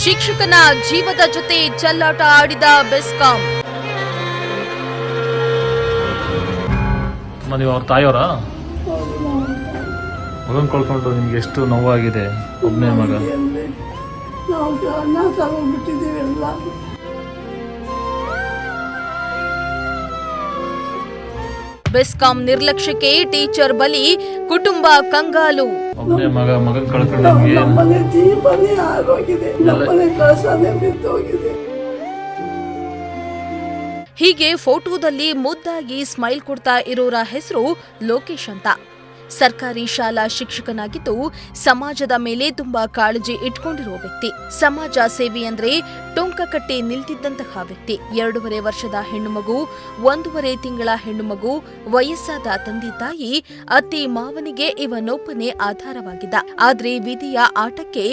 ಶಿಕ್ಷಕನ ಜೀವದ ಜೊತೆ ಚೆಲ್ಲಾಟ ಆಡಿದ ಬೆಸ್ಕಾಂ. ನೀವು ಅವ್ರ ತಾಯಿಯವರ ಮಗನ್ ಕಳ್ಕೊಂಡು ನಿಮ್ಗೆ ಎಷ್ಟು ನೋವಾಗಿದೆ? ಒಬ್ಬನೇ ಮಗ. ಬೆಸ್ಕಾಂ ನಿರ್ಲಕ್ಷ್ಯಕ್ಕೆ ಟೀಚರ್ ಬಲಿ, ಕುಟುಂಬ ಕಂಗಾಲು. ಒಬ್ಬನೇ ಮಗನ್ ಕಳ್ಕೊಂಡು ಹೀಗೆ ಫೋಟೋದಲ್ಲಿ ಮುದ್ದಾಗಿ ಸ್ಮೈಲ್ ಕೊಡ್ತಾ ಇರೋರ ಹೆಸರು ಲೋಕೇಶ್ ಅಂತ. ಸರ್ಕಾರಿ ಶಾಲಾ ಶಿಕ್ಷಕನಾಗಿದ್ದು ಸಮಾಜದ ಮೇಲೆ ತುಂಬಾ ಕಾಳಜಿ ಇಟ್ಕೊಂಡಿರುವ ವ್ಯಕ್ತಿ. ಸಮಾಜ ಸೇವೆ ಅಂದ್ರೆ ಟೊಂಕ ಕಟ್ಟಿ ನಿಲ್ತಿದ್ದಂತಹ ವ್ಯಕ್ತಿ. 2.5 ವರ್ಷದ ಹೆಣ್ಣು ಮಗು, 1.5 ತಿಂಗಳ ಹೆಣ್ಣು ಮಗು, ವಯಸ್ಸಾದ ತಂದೆ ತಾಯಿ, ಅತ್ತೆ ಮಾವನಿಗೆ ಇವನೊಬ್ಬನೇ ಆಧಾರವಾಗಿದ್ದ. ಆದ್ರೆ ವಿಧಿಯ ಆಟಕ್ಕೆ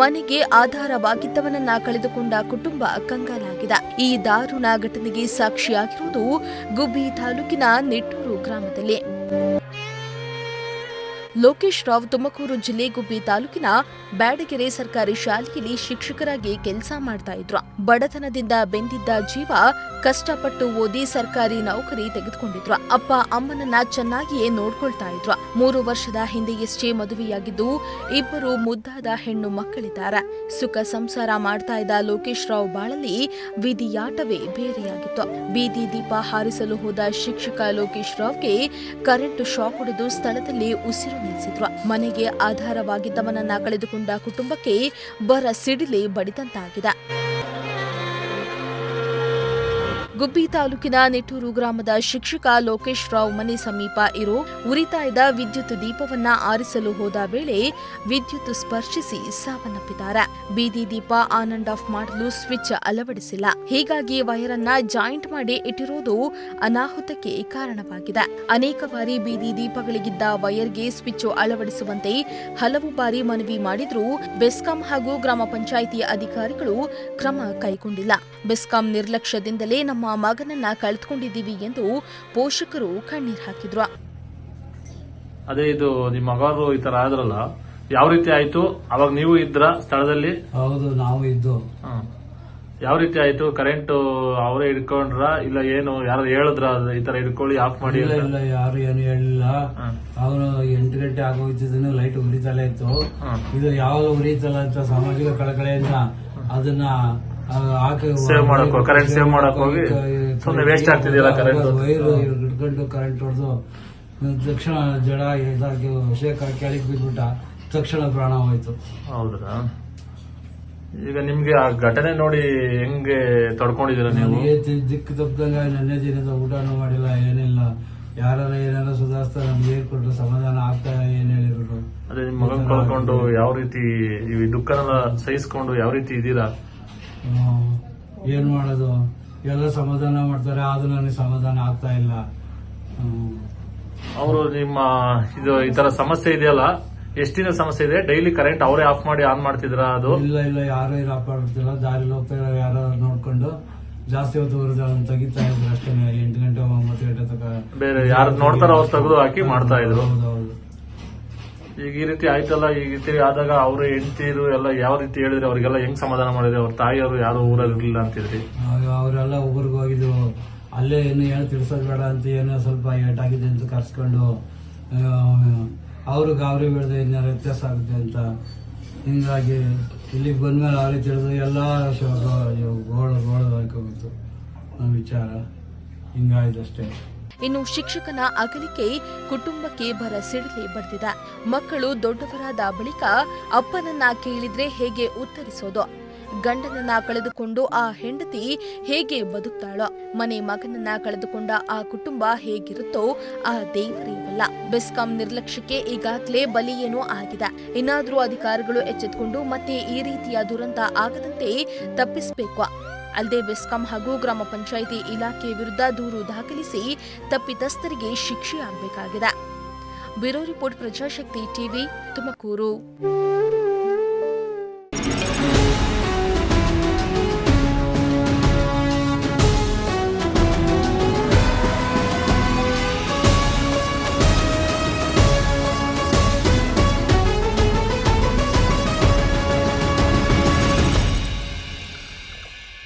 ಮನೆಗೆ ಆಧಾರವಾಗಿದ್ದವನನ್ನ ಕಳೆದುಕೊಂಡ ಕುಟುಂಬ ಕಂಗಾಲಾಗಿದೆ. ಈ ದಾರುಣ ಘಟನೆಗೆ ಸಾಕ್ಷಿಯಾಗಿರುವುದು ಗುಬ್ಬಿ ತಾಲೂಕಿನ ನಿಟ್ಟೂರು ಗ್ರಾಮದಲ್ಲಿ. ಲೋಕೇಶ್ ರಾವ್ ತುಮಕೂರು ಜಿಲ್ಲೆ ಗುಬ್ಬಿ ತಾಲೂಕಿನ ಬ್ಯಾಡಗೆರೆ ಸರ್ಕಾರಿ ಶಾಲೆಯಲ್ಲಿ ಶಿಕ್ಷಕರಾಗಿ ಕೆಲಸ ಮಾಡ್ತಾ ಇದ್ರು. ಬಡತನದಿಂದ ಬೆಂದಿದ್ದ ಜೀವ ಕಷ್ಟಪಟ್ಟು ಓದಿ ಸರ್ಕಾರಿ ನೌಕರಿ ತೆಗೆದುಕೊಂಡಿದ್ರು. ಅಪ್ಪ ಅಮ್ಮನನ್ನ ಚೆನ್ನಾಗಿಯೇ ನೋಡ್ಕೊಳ್ತಾ ಇದ್ರು. 3 ವರ್ಷದ ಹಿಂದೆಯಷ್ಟೇ ಮದುವೆಯಾಗಿದ್ದು 2 ಮುದ್ದಾದ ಹೆಣ್ಣು ಮಕ್ಕಳಿದ್ದಾರೆ. ಸುಖ ಸಂಸಾರ ಮಾಡ್ತಾ ಇದ್ದ ಲೋಕೇಶ್ ರಾವ್ ಬಾಳಲ್ಲಿ ವಿಧಿಯಾಟವೇ ಬೇರೆಯಾಗಿತ್ತು. ಬೀದಿ ದೀಪ ಹಾರಿಸಲು ಹೋದ ಶಿಕ್ಷಕ ಲೋಕೇಶ್ ರಾವ್ಗೆ ಕರೆಂಟ್ ಶಾಕ್ ಹೊಡೆದು ಸ್ಥಳದಲ್ಲಿ ಉಸಿರು ನಿಲ್ಲಿಸಿದ್ರು. ಮನೆಗೆ ಆಧಾರವಾಗಿದ್ದವನನ್ನ ಕಳೆದುಕೊಂಡ ಕುಟುಂಬಕ್ಕೆ ಬರ ಸಿಡಿಲೆ ಬಡಿದಂತಾಗಿದೆ. ಗುಬ್ಬಿ ತಾಲೂಕಿನ ನಿಟ್ಟೂರು ಗ್ರಾಮದ ಶಿಕ್ಷಕ ಲೋಕೇಶ್ ರಾವ್ ಮನೆ ಸಮೀಪ ಇರೋ ಉರಿತಾ ಇದ್ದ ವಿದ್ಯುತ್ ದೀಪವನ್ನ ಆರಿಸಲು ಹೋದ ವೇಳೆ ವಿದ್ಯುತ್ ಸ್ಪರ್ಶಿಸಿ ಸಾವನ್ನಪ್ಪಿದ್ದಾರೆ. ಬೀದಿ ದೀಪ ಆನ್ ಅಂಡ್ ಆಫ್ ಮಾಡಲು ಸ್ವಿಚ್ ಅಳವಡಿಸಿಲ್ಲ. ಹೀಗಾಗಿ ವೈರ್ ಅನ್ನ ಜಾಯಿಂಟ್ ಮಾಡಿ ಇಟ್ಟಿರೋದು ಅನಾಹುತಕ್ಕೆ ಕಾರಣವಾಗಿದೆ. ಅನೇಕ ಬಾರಿ ಬೀದಿ ದೀಪಗಳಿಗಿದ್ದ ವೈರ್ಗೆ ಸ್ವಿಚ್ ಅಳವಡಿಸುವಂತೆ ಹಲವು ಬಾರಿ ಮನವಿ ಮಾಡಿದ್ರೂ ಬೆಸ್ಕಾಂ ಹಾಗೂ ಗ್ರಾಮ ಪಂಚಾಯಿತಿ ಅಧಿಕಾರಿಗಳು ಕ್ರಮ ಕೈಗೊಂಡಿಲ್ಲ. ಬೆಸ್ಕಾಂ ನಿರ್ಲಕ್ಷ್ಯದಿಂದಲೇ ನಮ್ಮ ಮಗನನ್ನ ಕಳೆದುಕೊಂಡಿದ್ದೀವಿ ಎಂದು ಪೋಷಕರು ಕಣ್ಣೀರು ಹಾಕಿದ್ರು. ಅದೇ ಇದು ನಿಮ್ಮ ಮಗರು ಈ ತರ ಆದ್ರಲ್ಲ, ಯಾವ ರೀತಿ ಆಯ್ತು? ಅವಾಗ ನೀವು ಇದ್ರ ಸ್ಥಳದಲ್ಲಿ? ಹೌದು, ನಾವು ಇದ್ದು. ಯಾವ ರೀತಿ ಆಯ್ತು? ಕರೆಂಟ್ ಅವರೇ ಹಿಡ್ಕೊಂಡ್ರ ಇಲ್ಲ ಏನು? ಯಾರು ಹೇಳಿದ್ರ ಈ ತರ ಹಿಡ್ಕೊಳ್ಳಿ ಆಫ್ ಮಾಡಿ? ಇಲ್ಲ, ಯಾರು ಏನು ಹೇಳಿಲ್ಲ. ಅವನು 8 ಗಂಟೆ ಆಗೋಯ್ತಿದ್ದನು, ಲೈಟ್ ಉರಿತಲೇ ಇತ್ತು. ಇದು ಯಾವಾಗ ಉರಿತಲ್ಲ ಅಂತ ಸಾಮಾಜಿಕ ಕಳಕಳೆಯಿಂದ ಅದನ್ನ ಸೇವ್ ಮಾಡಕ್ ಕರೆಂಟ್ ಸೇವ್ ಮಾಡಕ್ ಹೋಗಿ ಸುಮ್ಮನೆ ವೇಸ್ಟ್ ಆಗ್ತಿದೆಯಲ್ಲ ಕರೆಂಟ್. ವೈರ್ ಹಿಡ್ಕೊಂಡು ಕರೆಂಟ್ ಹೊಡೆದು ತಕ್ಷಣ ಜಡ ಇದಾಗಿ ಶೇಕ್ ಕೆಳಗೆ ಬಿದ್ಬಿಟ್ಟ. ತಕ್ಷಣ ಪ್ರಾಣ ಹೋಯ್ತು. ಹೌದಾ? ಈಗ ನಿಮ್ಗೆ ಆ ಘಟನೆ ನೋಡಿ ಹೆಂಗೆ ತಡ್ಕೊಂಡಿದ್ದೀರಾ ನೀವು? ದಿಕ್ಕು ತಪ್ಪದಂಗ ನೆನ್ನೆ ದಿನದ ಊಟನೂ ಮಾಡಿಲ್ಲ, ಏನಿಲ್ಲ. ಏನಾರ ಸುಧಾರಿಸ್ತಾ ನಮ್ಗೆ ಹೇಳ್ಕೊಟ್ರು, ಸಮಾಧಾನ ಆಗ್ತಾ ಏನ್ ಹೇಳಿದ್ರು. ಅದೇ ನಿಮ್ ಮಗನ್ ಕಳ್ಕೊಂಡು ಯಾವ ರೀತಿ ಈ ದುಃಖನ ಸಹಿಸ್ಕೊಂಡು ಯಾವ ರೀತಿ ಇದ್ದೀರಾ? ಏನ್ ಮಾಡೋದು? ಎಲ್ಲ ಸಮಾಧಾನ ಮಾಡ್ತಾರೆ, ಆದ್ರೂ ನನಗೆ ಸಮಾಧಾನ ಆಗ್ತಾ ಇಲ್ಲ. ಅವರು ನಿಮ್ಮ ಇದು ಈ ತರ ಸಮಸ್ಯೆ ಇದೆಯಲ್ಲ, ಎಷ್ಟು ದಿನ ಸಮಸ್ಯೆ ಇದೆ? ಡೈಲಿ ಕರೆಂಟ್ ಅವರೇ ಆಫ್ ಮಾಡಿ ಆನ್ ಮಾಡ್ತಿದ್ರ? ಅದು ಇಲ್ಲ, ಯಾರು ಆಫ್ ಮಾಡ್ತಿಲ್ಲ. ದಾರಿಲಿ ಹೋಗ್ತಾ ಇರೋ ಯಾರು ನೋಡ್ಕೊಂಡು ಜಾಸ್ತಿ ಹೊತ್ತು ತೆಗಿತಾ ಇದ್ರು ಅಷ್ಟೇ. 8 ಗಂಟೆ 9 ಗಂಟೆ ತನಕ ಬೇರೆ ಯಾರು ನೋಡ್ತಾರ ಅವ್ರು ತೆಗೆದು ಹಾಕಿ ಮಾಡ್ತಾ ಇದ್ರು. ಹೌದೌದು. ಈಗ ಈ ರೀತಿ ಆಯ್ತಲ್ಲ, ಈ ರೀತಿ ಆದಾಗ ಅವ್ರ ಹೆಂಡತಿರು ಎಲ್ಲ ಯಾವ ರೀತಿ ಹೇಳಿದ್ರೆ ಅವ್ರಿಗೆಲ್ಲ ಹೆಂಗ್ ಸಮಾಧಾನ ಮಾಡಿದ್ರೆ? ಅವ್ರ ತಾಯಿಯವರು ಯಾರು ಊರಾಗಿರ್ಲಿಲ್ಲ ಅಂತಿದ್ರಿ? ಅವರೆಲ್ಲ ಊರಿಗೆ ಹೋಗಿದ್ರು. ಅಲ್ಲೇ ಏನು ತಿಳಿಸೋದು ಬೇಡ ಅಂತ ಏನೋ ಸ್ವಲ್ಪ ಏಟಾಗಿದೆ ಅಂತ ಕರ್ಸ್ಕೊಂಡು ಅವ್ರಿಗೆ ಬೆಳೆದ ಏನಾರು ವ್ಯತ್ಯಾಸ ಆಗುತ್ತೆ ಅಂತ. ಹಿಂಗಾಗಿ ಇಲ್ಲಿಗೆ ಬಂದ್ಮೇಲೆ ಅವ್ರಿಗೆ ತಿಳಿದು ಎಲ್ಲ ಗೋಳು ಹಾಕೋಗಿತ್ತು ನಮ್ಮ ವಿಚಾರ. ಹಿಂಗಾಯ್ತಷ್ಟೇ. ಇನ್ನು ಶಿಕ್ಷಕನ ಅಗಲಿಕೆ ಕುಟುಂಬಕ್ಕೆ ಬರ ಸಿಡಿಲೆ ಬಡಿದಿದೆ. ಮಕ್ಕಳು ದೊಡ್ಡವರಾದ ಬಳಿಕ ಅಪ್ಪನನ್ನ ಕೇಳಿದ್ರೆ ಹೇಗೆ ಉತ್ತರಿಸೋದು? ಗಂಡನನ್ನ ಕಳೆದುಕೊಂಡು ಆ ಹೆಂಡತಿ ಹೇಗೆ ಬದುಕ್ತಾಳೋ? ಮನೆ ಮಗನನ್ನ ಕಳೆದುಕೊಂಡ ಆ ಕುಟುಂಬ ಹೇಗಿರುತ್ತೋ ಆ ದೇವರೇವಲ್ಲ. ಬೆಸ್ಕಾಂ ನಿರ್ಲಕ್ಷ್ಯಕ್ಕೆ ಈಗಾಗಲೇ ಬಲಿಯೇನೂ ಆಗಿದೆ. ಇನ್ನಾದ್ರೂ ಅಧಿಕಾರಿಗಳು ಎಚ್ಚೆತ್ತುಕೊಂಡು ಮತ್ತೆ ಈ ರೀತಿಯ ದುರಂತ ಆಗದಂತೆ ತಪ್ಪಿಸಬೇಕು. ಅಲ್ಲದೆ ಬೆಸ್ಕಾಂ ಹಾಗೂ ಗ್ರಾಮ ಪಂಚಾಯಿತಿ ಇಲಾಖೆ ವಿರುದ್ಧ ದೂರು ದಾಖಲಿಸಿ ತಪ್ಪಿತಸ್ಥರಿಗೆ ಶಿಕ್ಷೆ ಆಗಬೇಕಾಗಿದೆ. Bureau report, Prajashakti TV, Tumakuru.